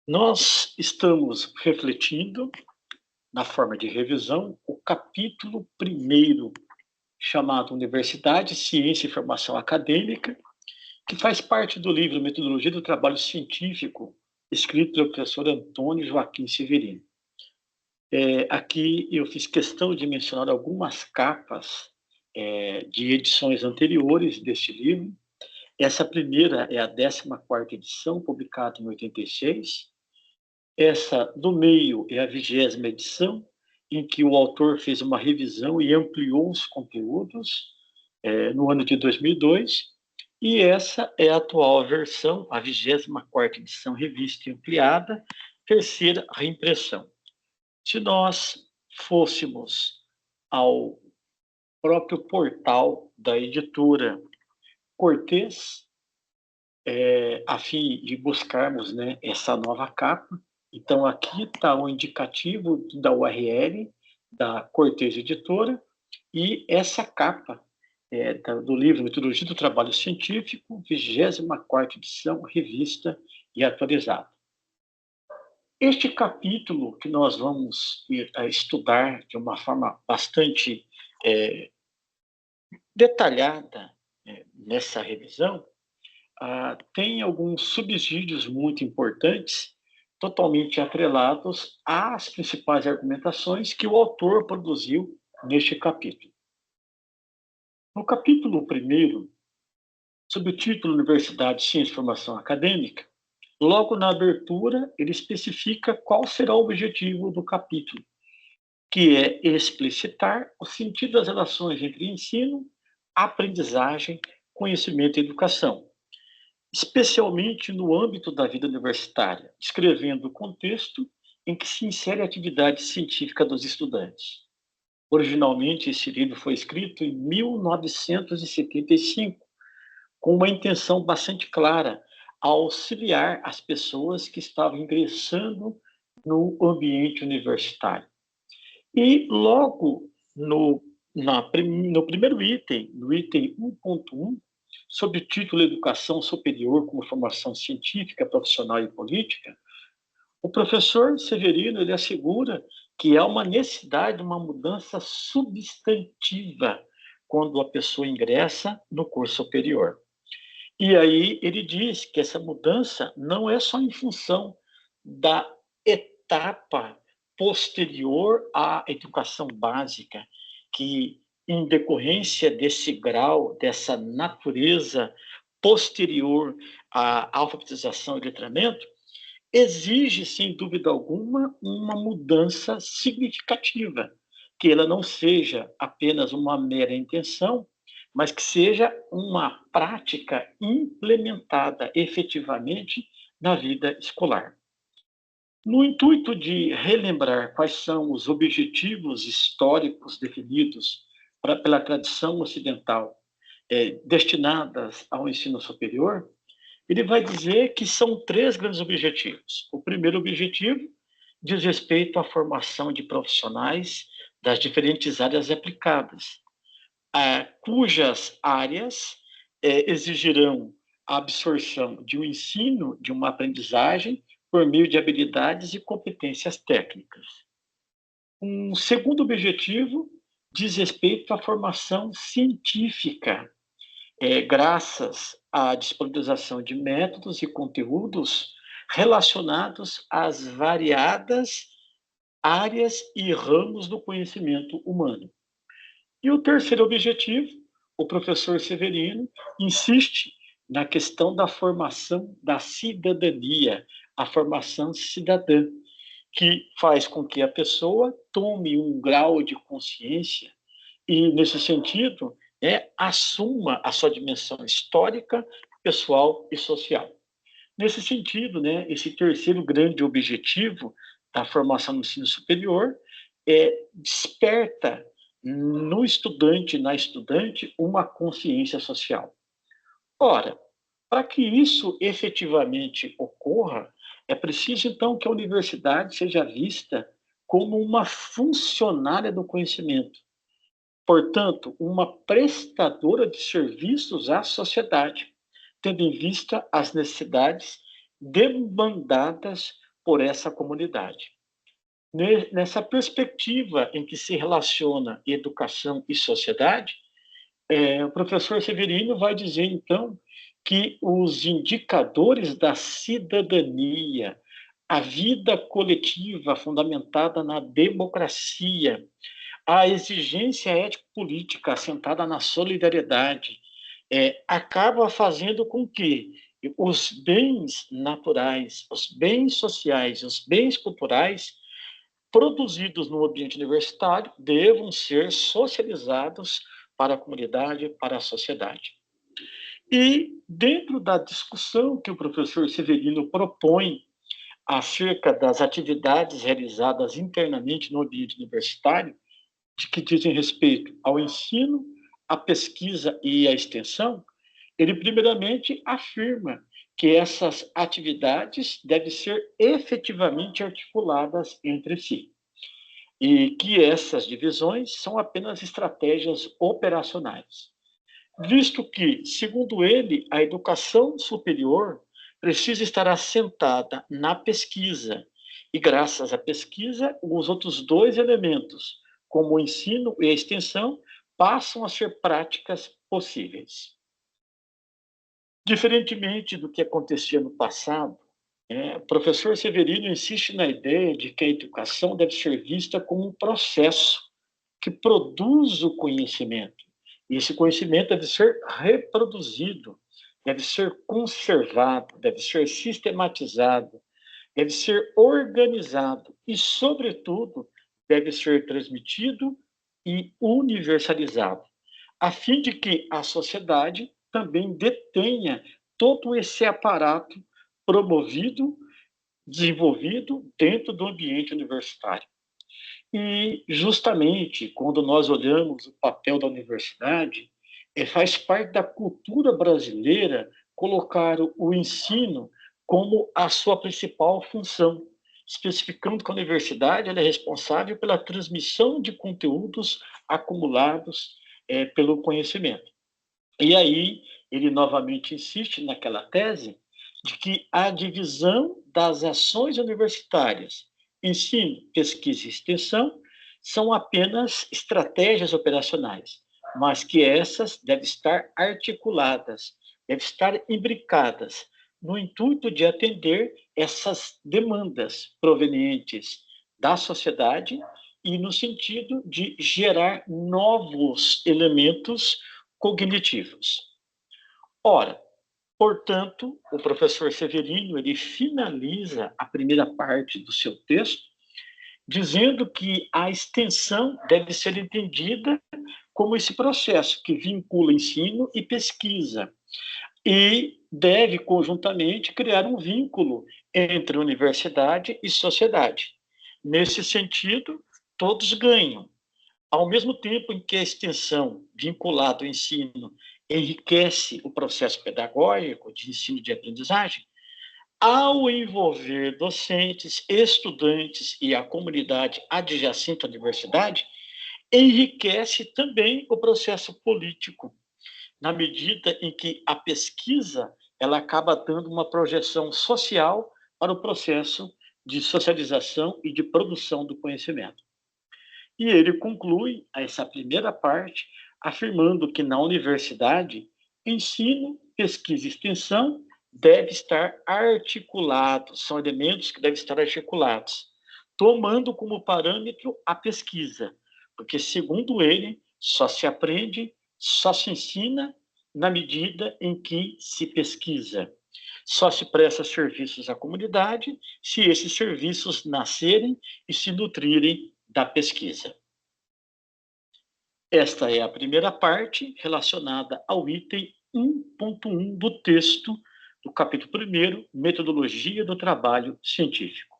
Nós estamos refletindo, na forma de revisão, o capítulo primeiro, chamado Universidade, Ciência e Formação Acadêmica, que faz parte do livro Metodologia do Trabalho Científico, escrito pelo professor Antônio Joaquim Severino. Aqui eu fiz questão de mencionar algumas capas de edições anteriores deste livro. Essa primeira é a 14ª edição, publicada em 86. Essa do meio é a 20ª edição, em que o autor fez uma revisão e ampliou os conteúdos, no ano de 2002, e essa é a atual versão, a 24ª edição revista e ampliada, terceira reimpressão. Se nós fôssemos ao próprio portal da editora Cortez, a fim de buscarmos, né, essa nova capa. Então, aqui está o indicativo da URL da Cortez Editora e essa capa do livro Metodologia do Trabalho Científico, 24ª edição, revista e atualizada. Este capítulo que nós vamos estudar de uma forma bastante detalhada nessa revisão, tem alguns subsídios muito importantes, totalmente atrelados às principais argumentações que o autor produziu neste capítulo. No capítulo 1º, sob o título Universidade, Ciência e Formação Acadêmica, logo na abertura, ele especifica qual será o objetivo do capítulo, que é explicitar o sentido das relações entre ensino, aprendizagem, conhecimento e educação, especialmente no âmbito da vida universitária, descrevendo o contexto em que se insere a atividade científica dos estudantes. Originalmente, esse livro foi escrito em 1975, com uma intenção bastante clara, auxiliar as pessoas que estavam ingressando no ambiente universitário. E logo no primeiro item, no item 1.1, sob o título Educação Superior como Formação Científica, Profissional e Política, o professor Severino ele assegura que há uma necessidade de uma mudança substantiva quando a pessoa ingressa no curso superior. E aí ele diz que essa mudança não é só em função da etapa posterior à educação básica, que em decorrência desse grau, dessa natureza posterior à alfabetização e letramento, exige, sem dúvida alguma, uma mudança significativa, que ela não seja apenas uma mera intenção, mas que seja uma prática implementada efetivamente na vida escolar. No intuito de relembrar quais são os objetivos históricos definidos pela tradição ocidental destinadas ao ensino superior, ele vai dizer que são 3 grandes objetivos. O primeiro objetivo diz respeito à formação de profissionais das diferentes áreas aplicadas, cujas áreas exigirão a absorção de um ensino, de uma aprendizagem, por meio de habilidades e competências técnicas. Um segundo objetivo diz respeito à formação científica, graças à disponibilização de métodos e conteúdos relacionados às variadas áreas e ramos do conhecimento humano. E o terceiro objetivo, o professor Severino insiste na questão da formação da cidadania, a formação cidadã, que faz com que a pessoa tome um grau de consciência e, nesse sentido, assuma a sua dimensão histórica, pessoal e social. Nesse sentido, esse terceiro grande objetivo da formação no ensino superior desperta no estudante, na estudante, uma consciência social. Ora, para que isso efetivamente ocorra, é preciso, então, que a universidade seja vista como uma funcionária do conhecimento, portanto, uma prestadora de serviços à sociedade, tendo em vista as necessidades demandadas por essa comunidade. Nessa perspectiva em que se relaciona educação e sociedade, o professor Severino vai dizer, então, que os indicadores da cidadania, a vida coletiva fundamentada na democracia, a exigência ético-política assentada na solidariedade, acaba fazendo com que os bens naturais, os bens sociais, os bens culturais produzidos no ambiente universitário devam ser socializados para a comunidade, para a sociedade. E dentro da discussão que o professor Severino propõe acerca das atividades realizadas internamente no ambiente universitário, de que dizem respeito ao ensino, à pesquisa e à extensão, ele primeiramente afirma que essas atividades devem ser efetivamente articuladas entre si e que essas divisões são apenas estratégias operacionais, visto que, segundo ele, a educação superior precisa estar assentada na pesquisa e, graças à pesquisa, os outros dois elementos, como o ensino e a extensão, passam a ser práticas possíveis. Diferentemente do que acontecia no passado, o professor Severino insiste na ideia de que a educação deve ser vista como um processo que produz o conhecimento. E esse conhecimento deve ser reproduzido, deve ser conservado, deve ser sistematizado, deve ser organizado e, sobretudo, deve ser transmitido e universalizado, a fim de que a sociedade também detenha todo esse aparato promovido, desenvolvido dentro do ambiente universitário. E, justamente, quando nós olhamos o papel da universidade, faz parte da cultura brasileira colocar o ensino como a sua principal função, especificando que a universidade ela é responsável pela transmissão de conteúdos acumulados pelo conhecimento. E aí, ele novamente insiste naquela tese de que a divisão das ações universitárias, ensino, pesquisa e extensão, são apenas estratégias operacionais, mas que essas devem estar articuladas, devem estar imbricadas, no intuito de atender essas demandas provenientes da sociedade e no sentido de gerar novos elementos cognitivos. Ora, portanto, o professor Severino ele finaliza a primeira parte do seu texto dizendo que a extensão deve ser entendida como esse processo que vincula ensino e pesquisa e deve conjuntamente criar um vínculo entre universidade e sociedade. Nesse sentido, todos ganham. Ao mesmo tempo em que a extensão vinculada ao ensino enriquece o processo pedagógico de ensino e de aprendizagem, ao envolver docentes, estudantes e a comunidade adjacente à universidade, enriquece também o processo político, na medida em que a pesquisa ela acaba dando uma projeção social para o processo de socialização e de produção do conhecimento. E ele conclui essa primeira parte afirmando que na universidade, ensino, pesquisa e extensão deve estar articulado, são elementos que devem estar articulados, tomando como parâmetro a pesquisa, porque, segundo ele, só se aprende, só se ensina na medida em que se pesquisa. Só se presta serviços à comunidade se esses serviços nascerem e se nutrirem da pesquisa. Esta é a primeira parte relacionada ao item 1.1 do texto do capítulo 1º, Metodologia do Trabalho Científico.